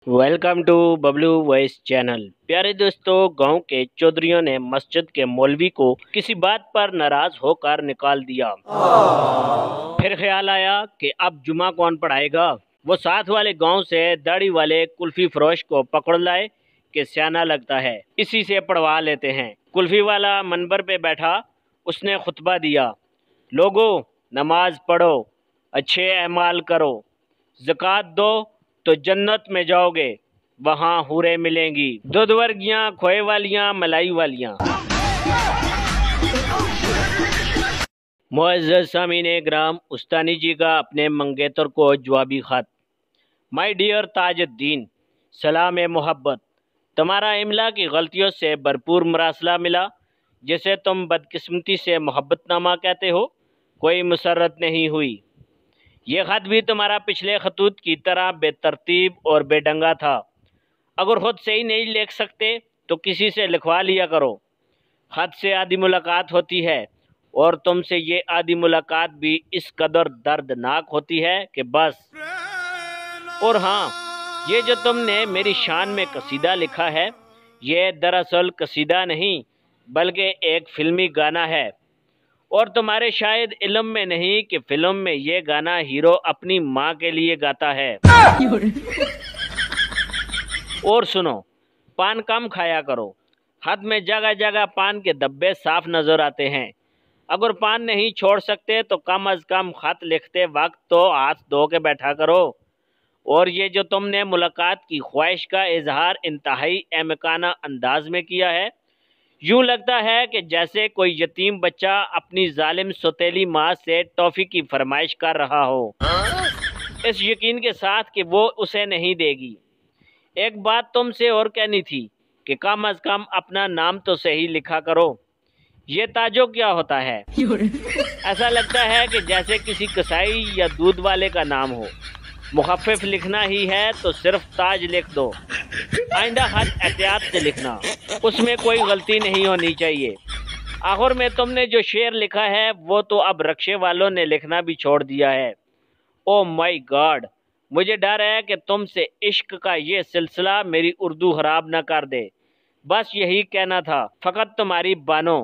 Welcome to Bablu voice channel. प्यारे दोस्तों, गांव के चौधरियों ने मस्जिद के मौलवी को किसी बात पर नाराज होकर निकाल दिया। फिर ख्याल आया कि अब जुमा कौन पढ़ाएगा। वो साथ वाले गांव से दाढ़ी वाले कुल्फी फरोश को पकड़ लाए कि स्याना लगता है, इसी से पढ़वा लेते हैं। कुल्फी वाला मनबर पे बैठा, उसने खुतबा दिया, लोगों नमाज पढ़ो, अच्छे अमाल करो, ज़कात दो तो जन्नत में जाओगे, वहाँ हूरें मिलेंगी, दूध वर्गियाँ, खोए वालियाँ, मलाई वालियाँ। मुअज़्ज़ज़ सामीने ग्राम, उस्तानी जी का अपने मंगेतर को जवाबी खत। माय डियर ताजुद्दीन, सलाम मोहब्बत। तुम्हारा इमला की गलतियों से भरपूर मरासला मिला, जिसे तुम बदकिस्मती से मोहब्बतनामा कहते हो, कोई मुसर्रत नहीं हुई। ये ख़त भी तुम्हारा पिछले खतूत की तरह बेतरतीब और बेढंगा था। अगर खुद से ही नहीं लिख सकते तो किसी से लिखवा लिया करो। ख़त से आधी मुलाकात होती है और तुमसे ये आधी मुलाकात भी इस कदर दर्दनाक होती है कि बस। और हाँ, ये जो तुमने मेरी शान में कसीदा लिखा है, ये दरअसल कसीदा नहीं बल्कि एक फिल्मी गाना है। और तुम्हारे शायद इल्म में नहीं कि फिल्म में ये गाना हीरो अपनी माँ के लिए गाता है। और सुनो, पान कम खाया करो। हाथ में जगह जगह पान के धब्बे साफ नजर आते हैं। अगर पान नहीं छोड़ सकते तो कम अज कम खत लिखते वक्त तो हाथ धो के बैठा करो। और ये जो तुमने मुलाकात की ख्वाहिश का इजहार इंतहाई अहमकाना अंदाज में किया है, यूं लगता है कि जैसे कोई यतीम बच्चा अपनी जालिम सौतेली माँ से टॉफ़ी की फरमाइश कर रहा हो, इस यकीन के साथ कि वो उसे नहीं देगी। एक बात तुमसे और कहनी थी कि कम अज कम अपना नाम तो सही लिखा करो। ये ताजो क्या होता है? ऐसा लगता है कि जैसे किसी कसाई या दूध वाले का नाम हो। मुखफ़िफ लिखना ही है तो सिर्फ ताज लिख दो। आइंदा खत एहतियात से लिखना, उसमें कोई गलती नहीं होनी चाहिए। आखिर में तुमने जो शेर लिखा है वो तो अब रक्शे वालों ने लिखना भी छोड़ दिया है। ओ माय गॉड, मुझे डर है कि तुमसे इश्क का ये सिलसिला मेरी उर्दू खराब न कर दे। बस यही कहना था, फ़कत तुम्हारी बानो।